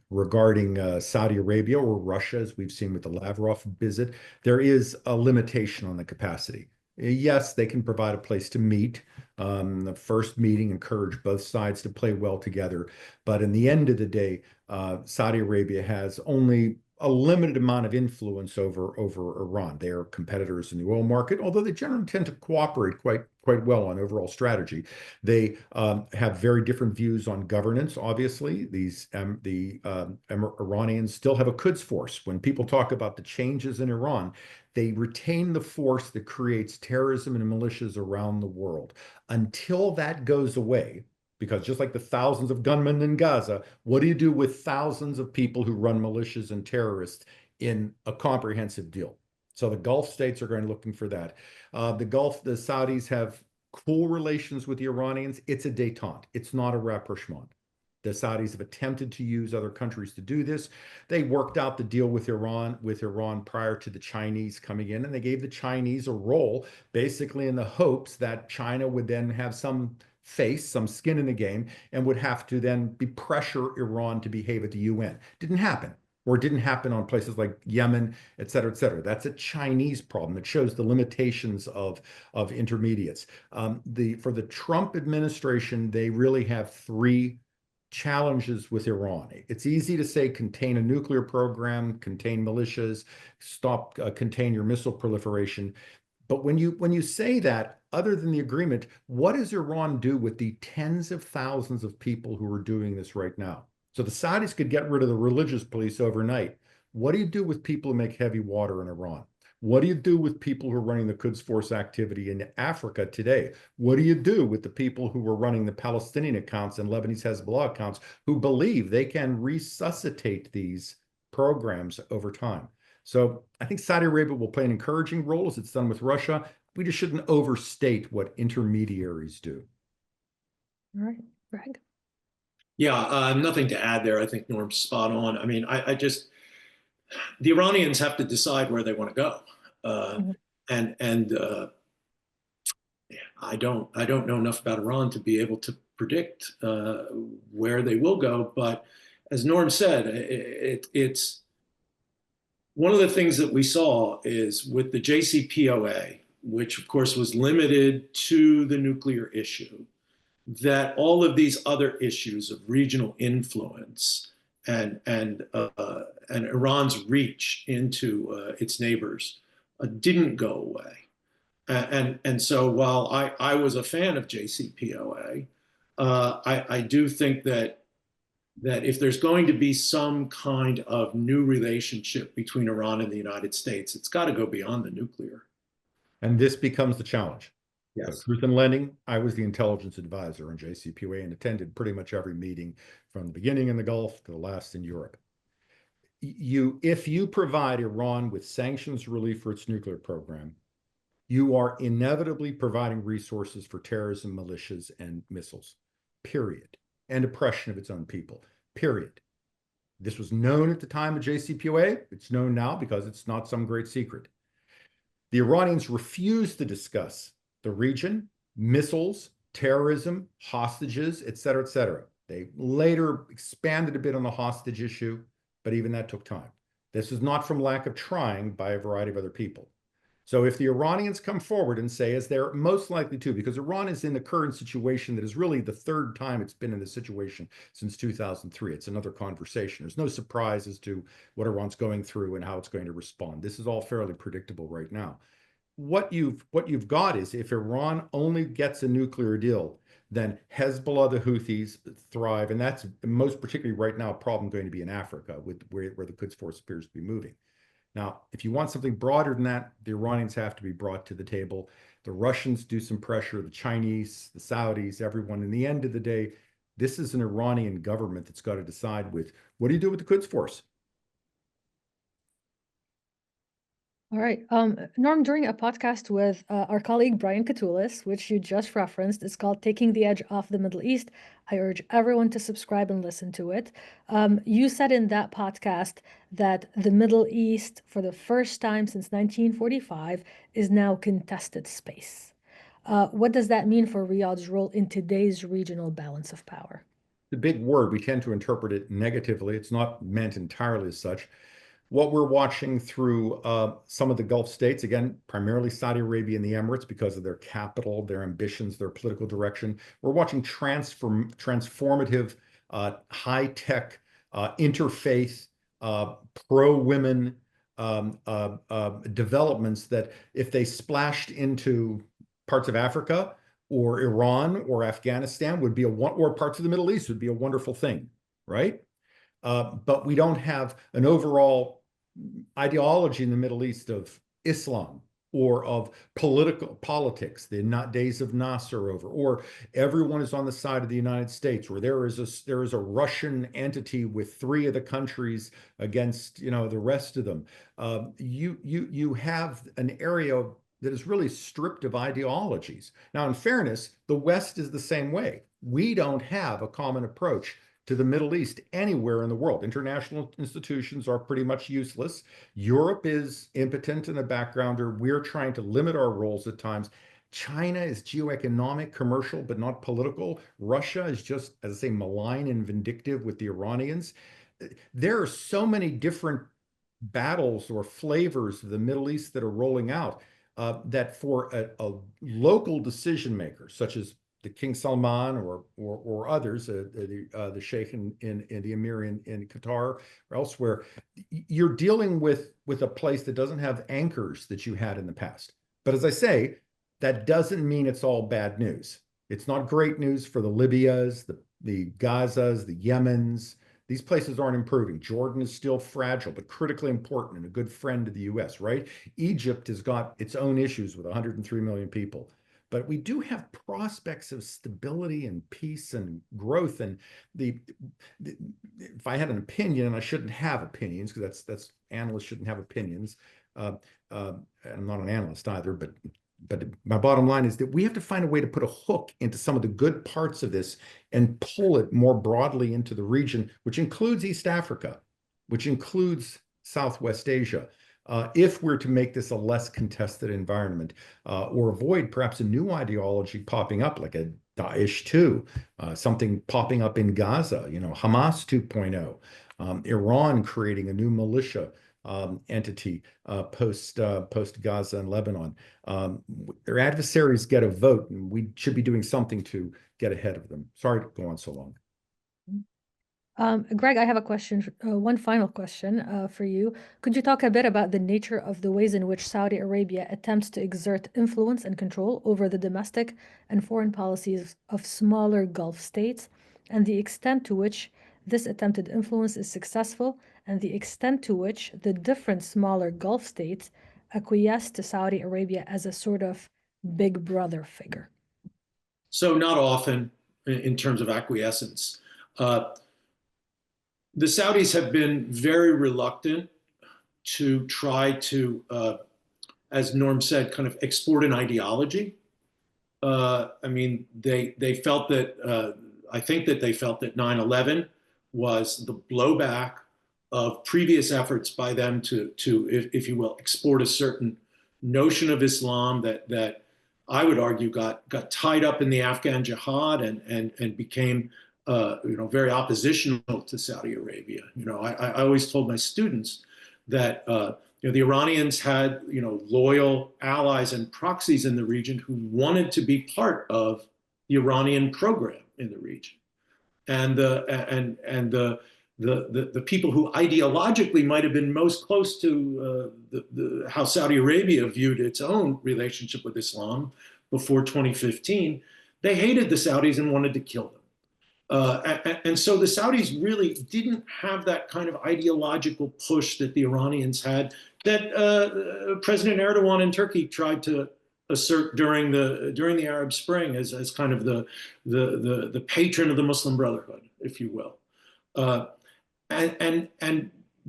Regarding Saudi Arabia or Russia, as we've seen with the Lavrov visit, there is a limitation on the capacity. Yes, they can provide a place to meet. The first meeting encouraged both sides to play well together. But in the end of the day, Saudi Arabia has only a limited amount of influence over Iran. They are competitors in the oil market, although they generally tend to cooperate quite well on overall strategy. They have very different views on governance. Obviously, the Iranians still have a Quds force. When people talk about the changes in Iran, they retain the force that creates terrorism and militias around the world. Until that goes away, because just like the thousands of gunmen in Gaza, what do you do with thousands of people who run militias and terrorists in a comprehensive deal? So the Gulf states are going to be looking for that. The Saudis have cool relations with the Iranians. It's a détente. It's not a rapprochement. The Saudis have attempted to use other countries to do this. They worked out the deal with Iran prior to the Chinese coming in, and they gave the Chinese a role, basically in the hopes that China would then have some skin in the game, and would have to then pressure Iran to behave at the UN. Didn't happen. Or it didn't happen on places like Yemen, et cetera, et cetera. That's a Chinese problem. It shows the limitations of intermediates. For the Trump administration, they really have three challenges with Iran. It's easy to say contain a nuclear program, contain militias, contain your missile proliferation. But when you say that, other than the agreement, what does Iran do with the tens of thousands of people who are doing this right now? So the Saudis could get rid of the religious police overnight. What do you do with people who make heavy water in Iran? What do you do with people who are running the Quds Force activity in Africa today? What do you do with the people who are running the Palestinian accounts and Lebanese Hezbollah accounts who believe they can resuscitate these programs over time? So I think Saudi Arabia will play an encouraging role, as it's done with Russia. We just shouldn't overstate what intermediaries do. All right, Greg. Yeah, nothing to add there. I think Norm's spot on. I mean, the Iranians have to decide where they want to go, and I don't know enough about Iran to be able to predict where they will go. But as Norm said, it's one of the things that we saw is with the JCPOA, which of course was limited to the nuclear issue, that all of these other issues of regional influence and Iran's reach into its neighbors didn't go away. And so while I was a fan of JCPOA, I do think that if there's going to be some kind of new relationship between Iran and the United States, it's got to go beyond the nuclear. And this becomes the challenge. Yes. Truth in lending, I was the intelligence advisor on JCPOA and attended pretty much every meeting from the beginning in the Gulf to the last in Europe. If you provide Iran with sanctions relief for its nuclear program, you are inevitably providing resources for terrorism, militias, and missiles, period, and oppression of its own people, period. This was known at the time of JCPOA. It's known now because it's not some great secret. The Iranians refused to discuss the region, missiles, terrorism, hostages, et cetera, et cetera. They later expanded a bit on the hostage issue, but even that took time. This is not from lack of trying by a variety of other people. So if the Iranians come forward and say, as they're most likely to, because Iran is in the current situation that is really the third time it's been in this situation since 2003. It's another conversation. There's no surprise as to what Iran's going through and how it's going to respond. This is all fairly predictable right now. What you've got is, if Iran only gets a nuclear deal, then Hezbollah, the Houthis thrive, and that's most particularly right now a problem going to be in Africa, with where the Quds Force appears to be moving. Now, if you want something broader than that, the Iranians have to be brought to the table. The Russians do some pressure, the Chinese, the Saudis, everyone. In the end of the day, this is an Iranian government that's got to decide with, what do you do with the Quds Force? All right. Norm, during a podcast with our colleague Brian Katulis, which you just referenced, it's called Taking the Edge Off the Middle East. I urge everyone to subscribe and listen to it. You said in that podcast that the Middle East, for the first time since 1945, is now contested space. What does that mean for Riyadh's role in today's regional balance of power? The big word, we tend to interpret it negatively. It's not meant entirely as such. What we're watching through some of the Gulf states, again, primarily Saudi Arabia and the Emirates, because of their capital, their ambitions, their political direction, we're watching transformative, high-tech, interfaith, pro-women developments that, if they splashed into parts of Africa or Iran or Afghanistan, would be or parts of the Middle East, would be a wonderful thing, right? But we don't have an overall ideology in the Middle East of Islam or of politics. The days of Nasser are over, or everyone is on the side of the United States, where there is a Russian entity with 3 of the countries against the rest of them. You have an area that is really stripped of ideologies. Now, in fairness, the West is the same way. We don't have a common approach to the Middle East anywhere in the world. International institutions are pretty much useless. Europe is impotent in the backgrounder. We're trying to limit our roles at times. China is geoeconomic, commercial, but not political. Russia is just, as I say, malign and vindictive with the Iranians. There are so many different battles or flavors of the Middle East that are rolling out that for a local decision maker, such as the King Salman or others, the Sheikh in the Emir in Qatar or elsewhere, you're dealing with a place that doesn't have anchors that you had in the past. But as I say, that doesn't mean it's all bad news. It's not great news for the Libyas, the Gazas, the Yemens. These places aren't improving. Jordan is still fragile, but critically important and a good friend of the US, right? Egypt has got its own issues with 103 million people. But we do have prospects of stability and peace and growth. And if I had an opinion, and I shouldn't have opinions, because that's analysts shouldn't have opinions. I'm not an analyst either, but my bottom line is that we have to find a way to put a hook into some of the good parts of this and pull it more broadly into the region, which includes East Africa, which includes Southwest Asia. If we're to make this a less contested environment, or avoid perhaps a new ideology popping up, like a Daesh 2, something popping up in Gaza, Hamas 2.0, Iran creating a new militia entity post Gaza and Lebanon. Their adversaries get a vote, and we should be doing something to get ahead of them. Sorry to go on so long. Greg, I have a question, one final question for you. Could you talk a bit about the nature of the ways in which Saudi Arabia attempts to exert influence and control over the domestic and foreign policies of smaller Gulf states, and the extent to which this attempted influence is successful, and the extent to which the different smaller Gulf states acquiesce to Saudi Arabia as a sort of big brother figure? So not often in terms of acquiescence. The Saudis have been very reluctant to try to, as Norm said, kind of export an ideology. I mean, they felt that, I think that they felt that 9/11 was the blowback of previous efforts by them to if you will, export a certain notion of Islam that I would argue got tied up in the Afghan jihad and became very oppositional to Saudi Arabia. I always told my students that the Iranians had loyal allies and proxies in the region who wanted to be part of the Iranian program in the region, and the people who ideologically might have been most close to how Saudi Arabia viewed its own relationship with Islam before 2015, they hated the Saudis and wanted to kill them. And so the Saudis really didn't have that kind of ideological push that the Iranians had, that President Erdogan in Turkey tried to assert during the Arab Spring as kind of the patron of the Muslim Brotherhood, if you will. And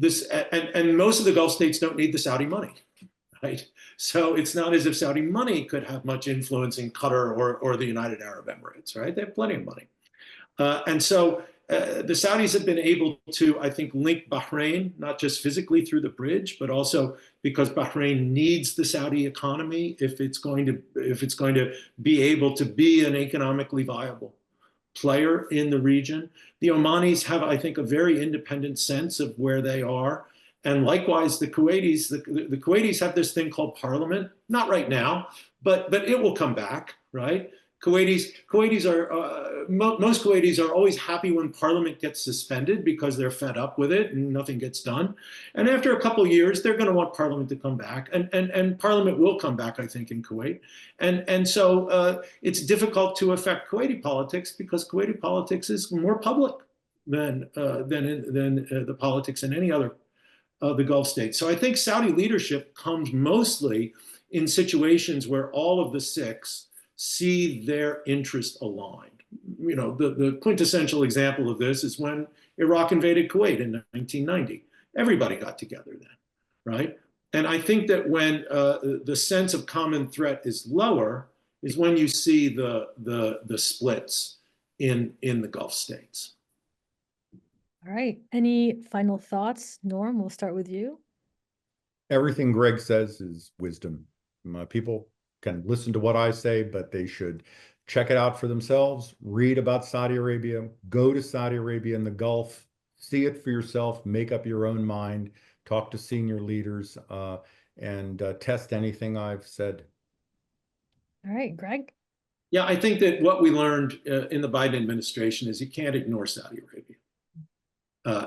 most of the Gulf states don't need the Saudi money, right? So it's not as if Saudi money could have much influence in Qatar or the United Arab Emirates, right? They have plenty of money. And so the Saudis have been able to, I think, link Bahrain, not just physically through the bridge, but also because Bahrain needs the Saudi economy if it's going to be able to be an economically viable player in the region. The Omanis have, I think, a very independent sense of where they are. And likewise, the Kuwaitis, the Kuwaitis have this thing called parliament, not right now, but it will come back, right? Most Kuwaitis are always happy when parliament gets suspended because they're fed up with it and nothing gets done. And after a couple of years, they're going to want parliament to come back, and parliament will come back, I think, in Kuwait. And so it's difficult to affect Kuwaiti politics because Kuwaiti politics is more public than the politics in any other of the Gulf states. So I think Saudi leadership comes mostly in situations where all of the six see their interest aligned. The quintessential example of this is when Iraq invaded Kuwait in 1990. Everybody got together then, right? And I think that when the sense of common threat is lower is when you see the splits in the Gulf states. All right. Any final thoughts? Norm, we'll start with you. Everything Greg says is wisdom. People can listen to what I say, but they should check it out for themselves, read about Saudi Arabia, go to Saudi Arabia in the Gulf, see it for yourself, make up your own mind, talk to senior leaders, and test anything I've said. All right, Greg? Yeah, I think that what we learned in the Biden administration is you can't ignore Saudi Arabia.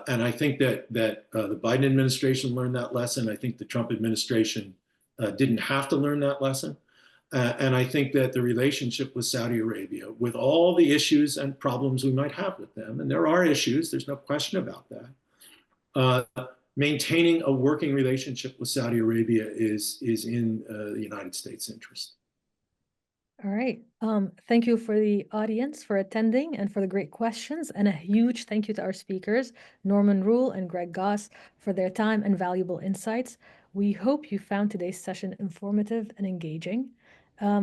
And I think that the Biden administration learned that lesson. I think the Trump administration didn't have to learn that lesson. And I think that the relationship with Saudi Arabia, with all the issues and problems we might have with them, and there are issues, there's no question about that, maintaining a working relationship with Saudi Arabia is in the United States' interest. All right. Thank you for the audience for attending and for the great questions. And a huge thank you to our speakers, Norman Roule and Greg Gause, for their time and valuable insights. We hope you found today's session informative and engaging.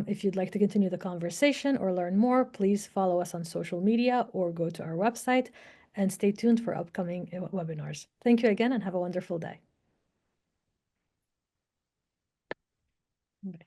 If you'd like to continue the conversation or learn more, please follow us on social media or go to our website, and stay tuned for upcoming webinars. Thank you again and have a wonderful day. Bye.